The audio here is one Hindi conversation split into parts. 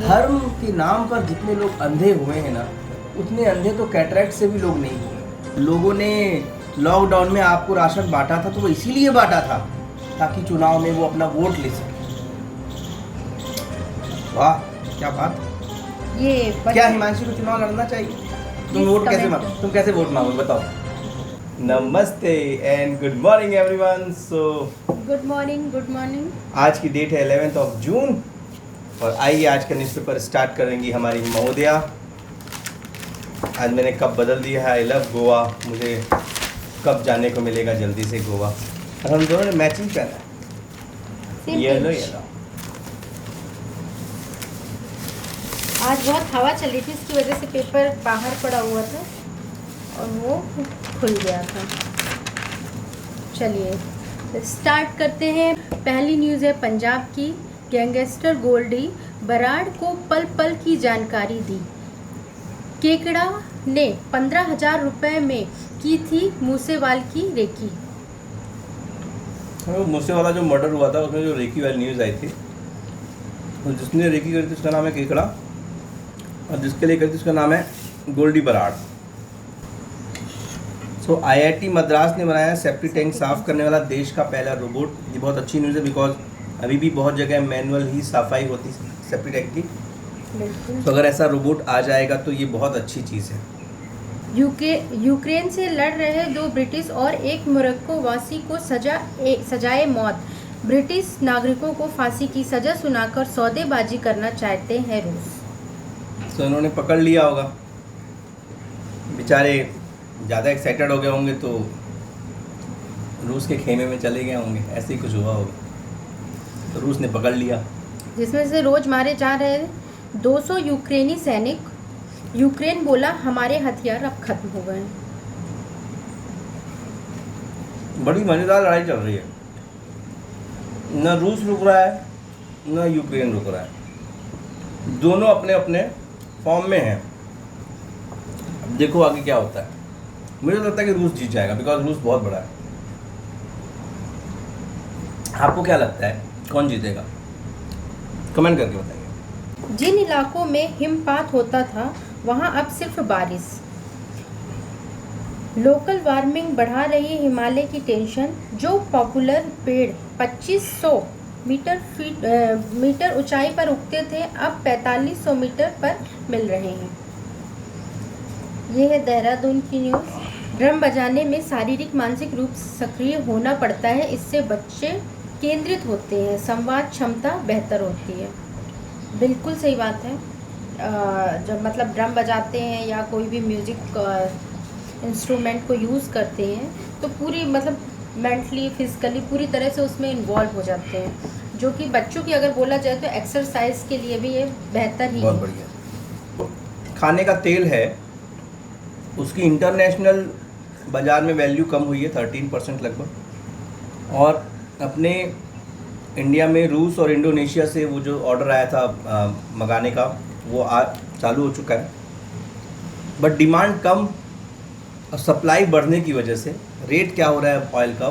धर्म के नाम पर जितने लोग अंधे हुए हैं ना, उतने अंधे तो कैटरेक्ट से भी लोग नहीं हुए। लोगों ने लॉकडाउन में आपको राशन बांटा था तो वो इसीलिए बांटा था ताकि चुनाव में वो अपना वोट ले सके। वाह क्या बात। क्या हिमांशु को चुनाव लड़ना चाहिए? तुम कैसे वोट मांगोगे बताओ। नमस्ते and good morning everyone. Good morning. आज की डेट है 11 जून और आइए आज का न्यूज़पेपर स्टार्ट करेंगी हमारी महोदया। आज मैंने कब बदल दिया है, आई लव गोवा। मुझे कब जाने को मिलेगा जल्दी से गोवा। और हम दोनों ने मैचिंग पहना है, येलो येलो। आज बहुत हवा चल रही थी, इसकी वजह से पेपर बाहर पड़ा हुआ था और वो खुल गया था। चलिए स्टार्ट करते हैं। पहली न्यूज़ है पंजाब की। गैंगस्टर गोल्डी बराड़ को पल पल की जानकारी दी। केकड़ा ने 15,000 रुपए में की थी मूसेवाल की रेकी। मूसेवाला जो मर्डर हुआ था उसमें जो रेकी वाली न्यूज़ आई थी, तो जिसने रेकी करी थी उसका नाम है केकड़ा और जिसके लिए करी थी उसका नाम है गोल्डी बराड़। सो आईआईटी मद्रास ने बनाया सेप्टी टैंक साफ करने वाला देश का पहला रोबोट। ये बहुत अच्छी न्यूज़ है बिकॉज अभी भी बहुत जगह मैनुअल ही सफाई होती सेप्टी टैंक की। तो अगर ऐसा रोबोट आ जाएगा तो ये बहुत अच्छी चीज़ है। यूक्रेन से लड़ रहे 2 ब्रिटिश और एक मोरक्को वासी को सजाए मौत। ब्रिटिश नागरिकों को फांसी की सजा सुनाकर सौदेबाजी करना चाहते हैं रूस। तो उन्होंने पकड़ लिया होगा, बेचारे ज़्यादा एक्साइटेड हो गए होंगे तो रूस के खेमे में चले गए होंगे, ऐसे ही कुछ हुआ होगा तो रूस ने पकड़ लिया। जिसमें से रोज मारे जा रहे 200 यूक्रेनी सैनिक। यूक्रेन बोला हमारे हथियार अब खत्म हो गए। बड़ी मज़ेदार लड़ाई चल रही है, न रूस रुक रहा है न यूक्रेन रुक रहा है, दोनों अपने अपने फॉर्म में हैं। अब देखो आगे क्या होता है। मुझे तो लगता है कि रूस जीत जाएगा बिकॉज रूस बहुत बड़ा है। आपको क्या लगता है कौन जीतेगा? कमेंट करके बताइए। जिन इलाकों में हिमपात होता था वहां अब सिर्फ बारिश। लोकल वार्मिंग बढ़ा रही है हिमालय की टेंशन। जो पॉपुलर पेड़ 2500 मीटर ऊंचाई पर उगते थे अब 4500 मीटर पर मिल रहे हैं। ये है देहरादून की न्यूज़। ड्रम बजाने में शारीरिक मानसिक रूप से सक्रिय होना पड़ता है, इससे बच्चे केंद्रित होते हैं, संवाद क्षमता बेहतर होती है। बिल्कुल सही बात है। जब मतलब ड्रम बजाते हैं या कोई भी म्यूज़िक इंस्ट्रूमेंट को यूज़ करते हैं तो पूरी मतलब मेंटली फिजिकली पूरी तरह से उसमें इन्वॉल्व हो जाते हैं, जो कि बच्चों की अगर बोला जाए तो एक्सरसाइज के लिए भी ये बेहतर ही बहुत है। बढ़िया। खाने का तेल है, उसकी इंटरनेशनल बाज़ार में वैल्यू कम हुई है 13% लगभग। और अपने इंडिया में रूस और इंडोनेशिया से वो जो ऑर्डर आया था मंगाने का वो चालू हो चुका है। बट डिमांड कम और सप्लाई बढ़ने की वजह से रेट क्या हो रहा है ऑयल का,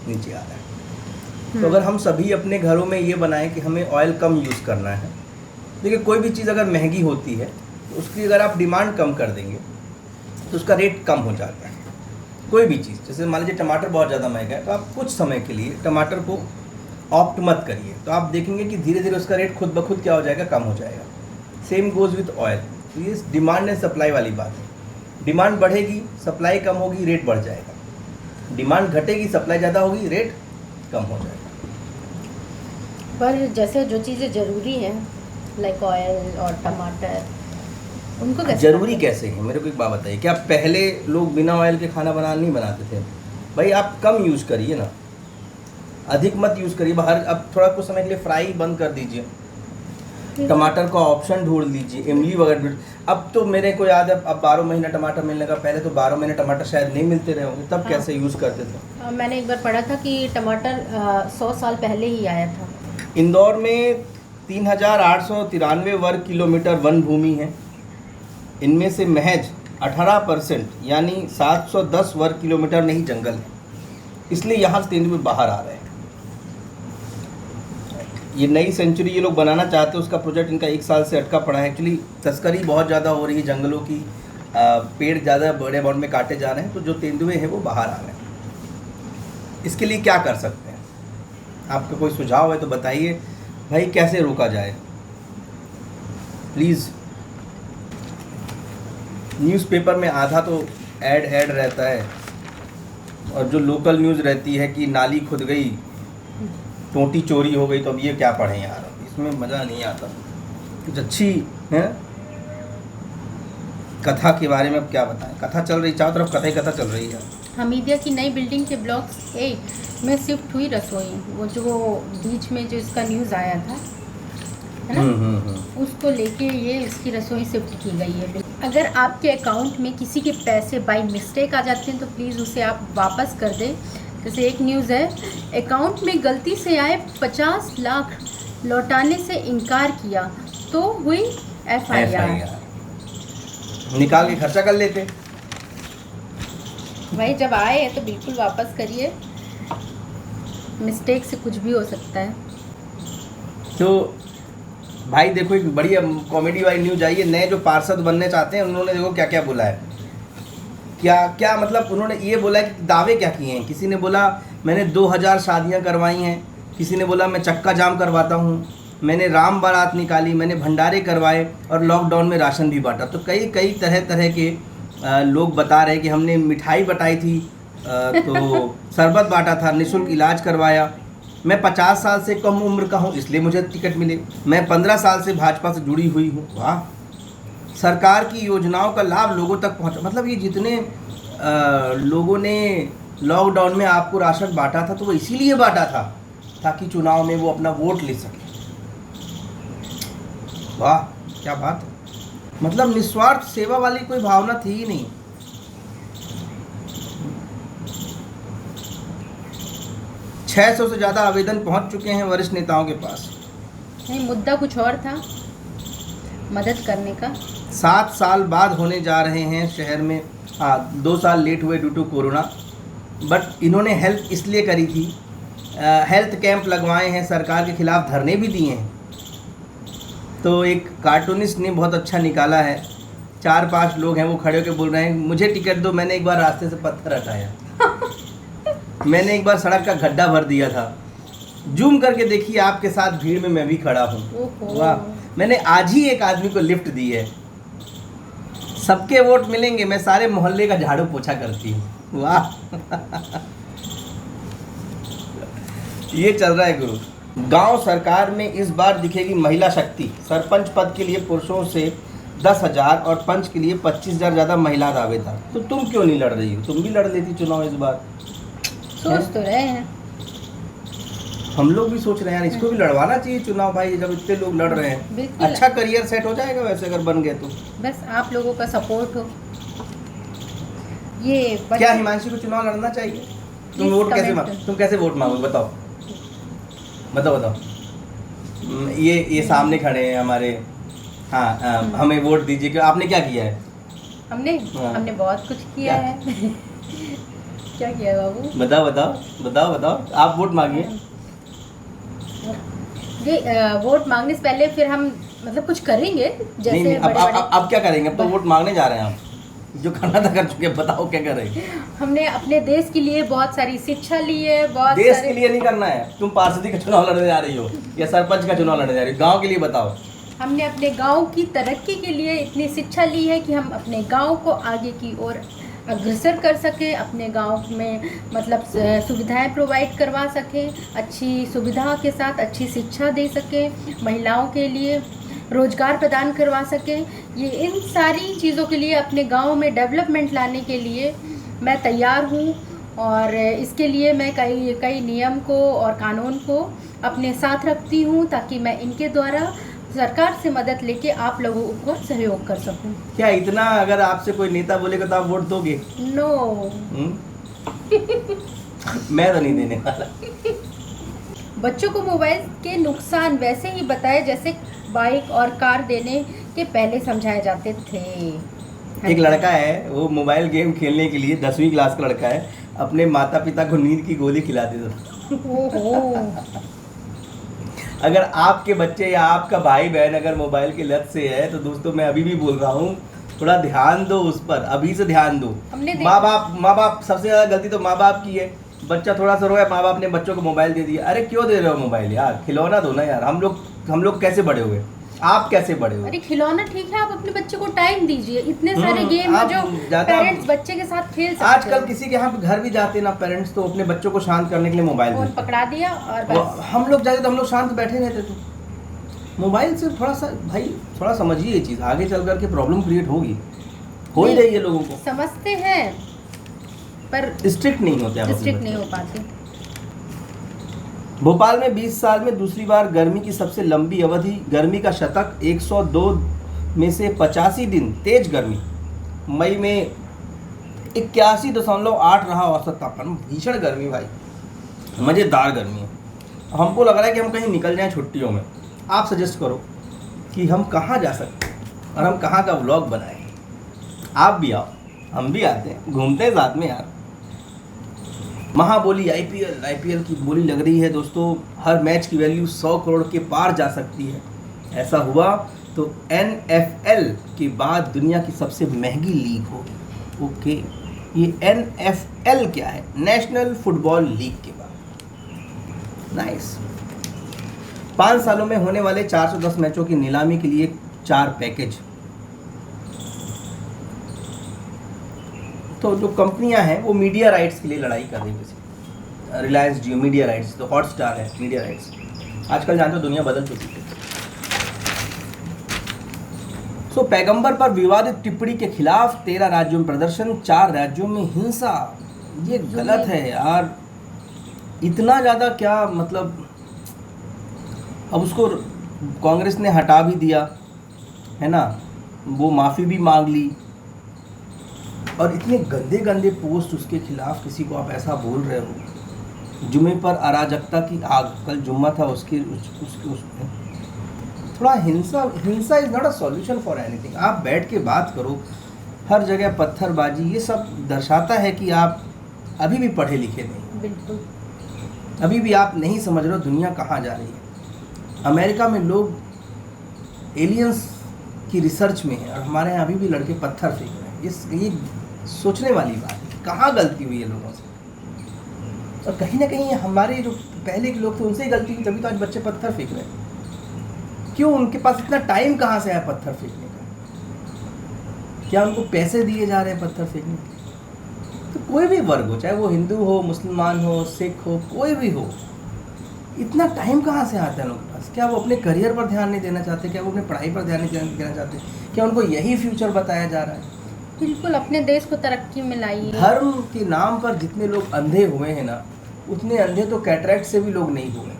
नीचे आ रहा है। तो अगर हम सभी अपने घरों में ये बनाएं कि हमें ऑयल कम यूज़ करना है। देखिए कोई भी चीज़ अगर महंगी होती है तो उसकी अगर आप डिमांड कम कर देंगे तो उसका रेट कम हो जाता है। कोई भी चीज़, जैसे मान लीजिए टमाटर बहुत ज़्यादा महंगा है तो आप कुछ समय के लिए टमाटर को ऑप्ट मत करिए, तो आप देखेंगे कि धीरे धीरे उसका रेट खुद ब खुद क्या हो जाएगा, कम हो जाएगा। Same goes with oil. तो ये डिमांड एंड सप्लाई वाली बात है। डिमांड बढ़ेगी, सप्लाई कम होगी, रेट बढ़ जाएगा। डिमांड घटेगी, सप्लाई ज़्यादा होगी, रेट कम हो जाएगा। पर जैसे जो चीज़ें ज़रूरी हैं लाइक ऑयल और टमाटर, उनको ज़रूरी कैसे है मेरे को एक बात बताइए। क्या पहले लोग बिना ऑयल के खाना नहीं बनाते थे? भाई आप कम यूज़ करिए ना, अधिक मत यूज़ करिए। बाहर अब थोड़ा कुछ समय के लिए फ्राई बंद कर दीजिए, टमाटर का ऑप्शन ढूंढ लीजिए, इमली वगैरह। अब तो मेरे को याद है अब 12 महीना टमाटर मिलने का, पहले तो 12 महीने टमाटर शायद नहीं मिलते रहे होंगे, तब कैसे यूज़ करते थे? मैंने एक बार पढ़ा था कि टमाटर 100 साल पहले ही आया था। इंदौर में 3,893 वर्ग किलोमीटर वन भूमि है। इनमें से महज 18% यानी 710 वर्ग किलोमीटर नहीं जंगल है, इसलिए यहाँ से तेंदुए बाहर आ रहे हैं। ये नई सेंचुरी ये लोग बनाना चाहते हैं, उसका प्रोजेक्ट इनका 1 साल से अटका पड़ा है। एक्चुअली तस्करी बहुत ज़्यादा हो रही है जंगलों की, पेड़ ज़्यादा बड़े अमाउंट में काटे जा रहे हैं, तो जो तेंदुए हैं वो बाहर आ रहे हैं। इसके लिए क्या कर सकते हैं? आपका कोई सुझाव है तो बताइए भाई, कैसे रोका जाए प्लीज़। न्यूज़पेपर में आधा तो ऐड रहता है, और जो लोकल न्यूज़ रहती है कि नाली खुद गई, टोटी चोरी हो गई, तो अब ये क्या पढ़ें यार, इसमें मज़ा नहीं आता। कुछ अच्छी है कथा के बारे में अब क्या बताएं। कथा चल रही, चारों तरफ कथा ही कथा चल रही है। हमीदिया की नई बिल्डिंग के ब्लॉक ए में शिफ्ट हुई रसोई, वो जो बीच में जो इसका न्यूज़ आया था है ना, उसको लेके ये इसकी रसोई शिफ्ट की गई है। अगर आपके अकाउंट में किसी के पैसे बाय मिस्टेक आ जाते हैं तो प्लीज़ उसे आप वापस कर दें। जैसे एक न्यूज़ है, अकाउंट में गलती से आए 50 लाख लौटाने से इनकार किया तो हुई FIR। निकाल के खर्चा कर लेते। भाई जब आए हैं तो बिल्कुल वापस करिए, मिस्टेक से कुछ भी हो सकता है। तो भाई देखो, एक बढ़िया कॉमेडी वाली न्यूज आई है। नए जो पार्षद बनने चाहते हैं उन्होंने देखो क्या क्या बोला है, क्या क्या मतलब उन्होंने ये बोला है कि दावे क्या किए हैं। किसी ने बोला मैंने 2000 शादियां करवाई हैं, किसी ने बोला मैं चक्का जाम करवाता हूँ, मैंने राम बारात निकाली, मैंने भंडारे करवाए और लॉकडाउन में राशन भी बांटा। तो कई कई तरह के लोग बता रहे हैं कि हमने मिठाई बटाई थी, तो शरबत बांटा था, निःशुल्क इलाज करवाया, मैं 50 साल से कम उम्र का हूँ इसलिए मुझे टिकट मिले, मैं 15 साल से भाजपा से जुड़ी हुई हूँ। वाह, सरकार की योजनाओं का लाभ लोगों तक पहुँचा। मतलब ये जितने लोगों ने लॉकडाउन में आपको राशन बांटा था तो वो इसीलिए बांटा था ताकि चुनाव में वो अपना वोट ले सके। वाह क्या बात है, मतलब निस्वार्थ सेवा वाली कोई भावना थी ही नहीं। छह 600 से ज़्यादा आवेदन पहुंच चुके हैं वरिष्ठ नेताओं के पास। नहीं, मुद्दा कुछ और था, मदद करने का। 7 साल बाद होने जा रहे हैं शहर में। 2 साल लेट हुए ड्यू टू कोरोना, बट इन्होंने हेल्प इसलिए करी थी, हेल्थ कैंप लगवाए हैं, सरकार के खिलाफ धरने भी दिए हैं। तो एक कार्टूनिस्ट ने बहुत अच्छा निकाला है, 4-5 लोग हैं, वो खड़े होकर बोल रहे हैं मुझे टिकट दो, मैंने एक बार रास्ते से पत्थर हटाया, मैंने एक बार सड़क का गड्ढा भर दिया था, जूम करके देखिए आपके साथ भीड़ में मैं भी खड़ा हूँ। वाह, मैंने आज ही एक आदमी को लिफ्ट दी है, सबके वोट मिलेंगे, मैं सारे मोहल्ले का झाड़ू पोछा करती हूँ। वाह ये चल रहा है गुरु। गांव सरकार में इस बार दिखेगी महिला शक्ति। सरपंच पद के लिए पुरुषों से 10,000 और पंच के लिए 25,000 ज़्यादा महिला दावेदार। तो तुम क्यों नहीं लड़ रही हो? तुम भी लड़ लेती चुनाव इस बार। सोच तो रहे हैं, हम लोग भी सोच रहे हैं यार, इसको भी लड़वाना चाहिए चुनाव भाई, जब इतने लोग लड़ रहे हैं। अच्छा करियर सेट हो जाएगा वैसे अगर बन गए तो। बस आप लोगों का सपोर्ट हो। ये क्या हिमांशी को चुनाव लड़ना चाहिए? तुम वोट कैसे वोट मांगोगे बताओ बताओ। ये सामने खड़े हैं हमारे, हाँ हमें वोट दीजिए। क्यों, आपने क्या किया है? हमने बहुत कुछ किया है। क्या किया है बाबू? बताओ। आप वोट मांगिए। ये वोट मांगने से पहले फिर हम मतलब कुछ करेंगे जैसे नहीं, अब क्या करेंगे? अब तो वोट मांगने जा रहे हैं हम, जो करना था कर चुके। बताओ क्या करेंगे? हमने अपने देश के लिए बहुत सारी शिक्षा ली है। बहुत देश के लिए नहीं करना है। तुम पार्षदी का चुनाव लड़ने जा रही हो या सरपंच का चुनाव लड़ने जा रही हो? गांव के लिए बताओ। हमने अपने गांव की तरक्की के लिए इतनी शिक्षा ली है कि हम अपने गांव को आगे की ओर अग्रसर कर सकें, अपने गांव में मतलब सुविधाएं प्रोवाइड करवा सकें, अच्छी सुविधा के साथ अच्छी शिक्षा दे सकें, महिलाओं के लिए रोजगार प्रदान करवा सकें। ये इन सारी चीज़ों के लिए अपने गांव में डेवलपमेंट लाने के लिए मैं तैयार हूँ, और इसके लिए मैं कई नियम को और कानून को अपने साथ रखती हूँ ताकि मैं इनके द्वारा सरकार से मदद लेके आप लोगों को सहयोग कर सकूं। क्या इतना अगर आपसे कोई नेता बोलेगा तो आप वोट दोगे? नो। मैं तो नहीं देने वाला। बच्चों को मोबाइल के नुकसान वैसे ही बताए जैसे बाइक और कार देने के पहले समझाए जाते थे। एक लड़का है, वो मोबाइल गेम खेलने के लिए 10वीं क्लास का लड़का है, अपने माता पिता को नींद की गोली खिला देता था। अगर आपके बच्चे या आपका भाई बहन अगर मोबाइल की लत से है तो दोस्तों मैं अभी भी बोल रहा हूँ, थोड़ा ध्यान दो उस पर, अभी से ध्यान दो। माँ बाप सबसे ज़्यादा गलती तो माँ बाप की है। बच्चा थोड़ा सा रोया, माँ बाप ने बच्चों को मोबाइल दे दिया। अरे क्यों दे रहे हो मोबाइल यार, खिलौना दो ना यार। हम लोग कैसे बड़े हुए, आप कैसे बड़े हुए? अरे खिलौना ठीक है, आप अपने बच्चे को टाइम दीजिए। इतने सारे गेम है जो पेरेंट्स बच्चे के साथ खेल सकते हैं। आजकल किसी के यहाँ पे घर भी जाते हैं ना पेरेंट्स, तो अपने बच्चों को शांत करने के लिए मोबाइल फोन पकड़ा दिया और बस। हम लोग जाते तो हम लोग शांत बैठे रहते थे। मोबाइल से थोड़ा सा भाई थोड़ा समझिए ये चीज़, आगे चल करके प्रॉब्लम क्रिएट होगी, हो ही रही है। लोगों को समझते हैं पर स्ट्रिक्ट नहीं होते आप, स्ट्रिक्ट नहीं हो पाते। भोपाल में 20 साल में दूसरी बार गर्मी की सबसे लंबी अवधि, गर्मी का शतक 102 में से 85 दिन तेज गर्मी। मई में 81.8 रहा औसत तापमान। भीषण गर्मी भाई, मज़ेदार गर्मी है। हमको लग रहा है कि हम कहीं निकल जाएं छुट्टियों में। आप सजेस्ट करो कि हम कहाँ जा सकते हैं और हम कहाँ का व्लॉग बनाएं। आप भी आओ, हम भी आते हैं, घूमते हैं साथ में यार। महाबोली आईपीएल की बोली लग रही है दोस्तों। हर मैच की वैल्यू 100 करोड़ के पार जा सकती है। ऐसा हुआ तो NFL के बाद दुनिया की सबसे महंगी लीग होगी। ओके, ये NFL क्या है? नेशनल फुटबॉल लीग के बाद। नाइस। 5 सालों में होने वाले 410 मैचों की नीलामी के लिए 4 पैकेज। तो जो कंपनियां हैं वो मीडिया राइट्स के लिए लड़ाई कर रही है। रिलायंस जियो मीडिया राइट्स, तो हॉटस्टार है मीडिया राइट्स। आजकल जानते हो दुनिया बदल चुकी है। सो पैगंबर पर विवादित टिप्पणी के खिलाफ 13 राज्यों में प्रदर्शन, 4 राज्यों में हिंसा। ये गलत है यार, इतना ज़्यादा क्या मतलब। अब उसको कांग्रेस ने हटा भी दिया है ना, वो माफ़ी भी मांग ली, और इतने गंदे गंदे पोस्ट उसके खिलाफ किसी को आप ऐसा बोल रहे हो। जुमे पर अराजकता की आग, कल जुम्मा था उसके थोड़ा हिंसा is not a solution for anything. आप बैठ के बात करो, हर जगह पत्थरबाजी, ये सब दर्शाता है कि आप अभी भी पढ़े लिखे नहीं। बिल्कुल, अभी भी आप नहीं समझ रहे हो दुनिया कहाँ जा रही है। अमेरिका में लोग एलियंस की रिसर्च में हैं और हमारे यहाँ अभी भी लड़के पत्थर फेंक रहे हैं। ये सोचने वाली बात है, कहाँ गलती हुई है लोगों से। और कहीं ना कहीं हमारे जो पहले के लोग थे उनसे ही गलती हुई, तभी तो आज बच्चे पत्थर फेंक रहे हैं। क्यों? उनके पास इतना टाइम कहाँ से आया पत्थर फेंकने का? क्या उनको पैसे दिए जा रहे हैं पत्थर फेंकने के? तो कोई भी वर्ग हो, चाहे वो हिंदू हो, मुसलमान हो, सिख हो, कोई भी हो, इतना टाइम कहाँ से आता है लोगों के पास? क्या वो अपने करियर पर ध्यान नहीं देना चाहते? क्या वो अपने पढ़ाई पर ध्यान नहीं देना चाहते? क्या उनको यही फ्यूचर बताया जा रहा है? बिल्कुल, अपने देश को तरक्की में लाइए। धर्म के नाम पर जितने लोग अंधे हुए हैं ना, उतने अंधे तो कैटरैक्ट से भी लोग नहीं हुए।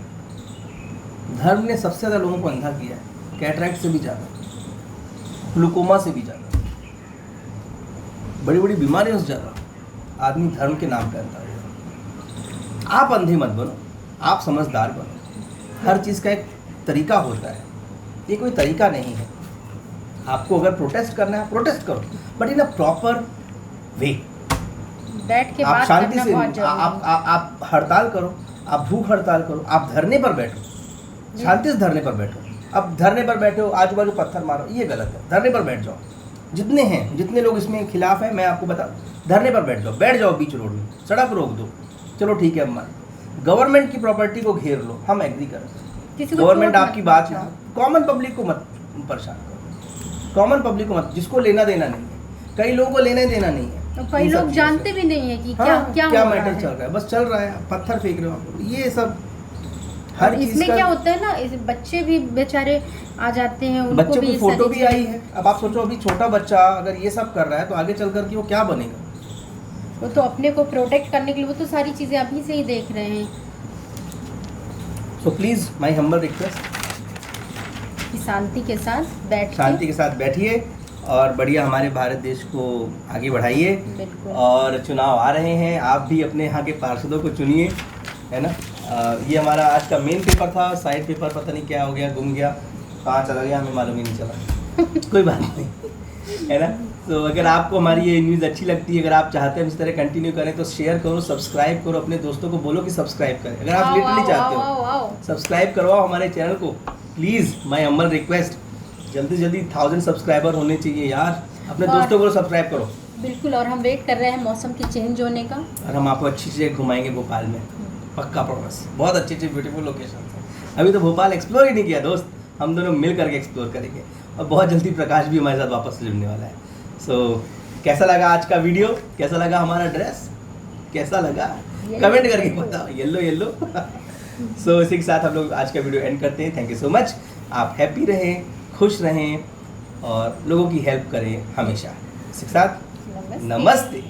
धर्म ने सबसे ज़्यादा लोगों को अंधा किया है, कैटरैक्ट से भी ज़्यादा, ग्लूकोमा से भी ज़्यादा, बड़ी बड़ी बीमारियों से ज़्यादा आदमी धर्म के नाम पर अंधा हुआ। आप अंधे मत बनो, आप समझदार बनो। हर चीज़ का एक तरीका होता है, ये कोई तरीका नहीं है। आपको अगर प्रोटेस्ट करना है प्रोटेस्ट करो, but in a proper way. बैठ के आप बात शांति करना से बहुत जरूरी है। आप हड़ताल करो, आप भूख हड़ताल करो, आप धरने पर बैठो, शांति से धरने पर बैठो। अब धरने पर बैठे हो, आजू बाजू पत्थर मारो, ये गलत है। धरने पर बैठ जाओ। जितने हैं, जितने लोग इसमें खिलाफ हैं, मैं आपको बता, धरने पर बैठ जाओ बीच रोड में, सड़क रोक दो, चलो ठीक है। अब मान गवर्नमेंट की प्रॉपर्टी को घेर लो, हम एग्री करें। गवर्नमेंट आपकी बात ना, कॉमन पब्लिक को मत परेशान करो, कॉमन पब्लिक को मत, जिसको लेना देना नहीं है। कई लोगों को लेना देना नहीं है, तो कई लोग जानते भी नहीं है कि क्या मैटर चल रहा है, बस चल रहा है, पत्थर फेंक रहे हो आप। ये सब हर चीज इसमें क्या होता है ना, इस बच्चे भी बेचारे आ जाते हैं, उनको बच्चों भी की फोटो भी आई है। अब आप सोचो, अभी छोटा बच्चा अगर ये सब कर रहा है तो आगे चल कर के वो क्या बनेगा? वो तो अपने को प्रोटेक्ट करने के लिए वो तो सारी चीज़ें अभी से ही देख रहे हैं। So please my humble request, शांति के साथ बैठिए और बढ़िया हमारे भारत देश को आगे बढ़ाइए। बिल्कुल। और चुनाव आ रहे हैं, आप भी अपने यहाँ के पार्षदों को चुनिए, है ना। ये हमारा आज का मेन पेपर था, साइड पेपर पता नहीं क्या हो गया, गुम गया, कहाँ चला गया हमें मालूम ही नहीं चला। कोई बात नहीं, है ना। तो अगर आपको हमारी ये न्यूज़ अच्छी लगती है, अगर आप चाहते हैं इस तरह कंटिन्यू करें, तो शेयर करो, सब्सक्राइब करो, अपने दोस्तों को बोलो कि सब्सक्राइब करें। अगर आप लिटरली चाहते हो सब्सक्राइब करवाओ हमारे चैनल को, प्लीज़ माय हम्बल रिक्वेस्ट। जल्दी जल्दी 1000 सब्सक्राइबर होने चाहिए यार। अपने दोस्तों को सब्सक्राइब करो। बिल्कुल, और हम वेट कर रहे हैं मौसम की चेंज होने का, और हम आपको अच्छी चीज़ें घुमाएंगे भोपाल में, पक्का प्रॉमिस। बहुत अच्छी अच्छी ब्यूटीफुल लोकेशन है। अभी तो भोपाल एक्सप्लोर ही नहीं किया दोस्त, हम दोनों मिल करके एक्सप्लोर करेंगे। और बहुत जल्दी प्रकाश भी हमारे साथ वापस जुड़ने वाला है। सो कैसा लगा आज का वीडियो, कैसा लगा हमारा ड्रेस, कैसा लगा कमेंट करके बताओ। येलो येलो सो इसी के साथ हम लोग आज का वीडियो एंड करते हैं। Thank you so much. आप हैप्पी रहें, खुश रहें और लोगों की हेल्प करें हमेशा। इसी के साथ नमस्ते।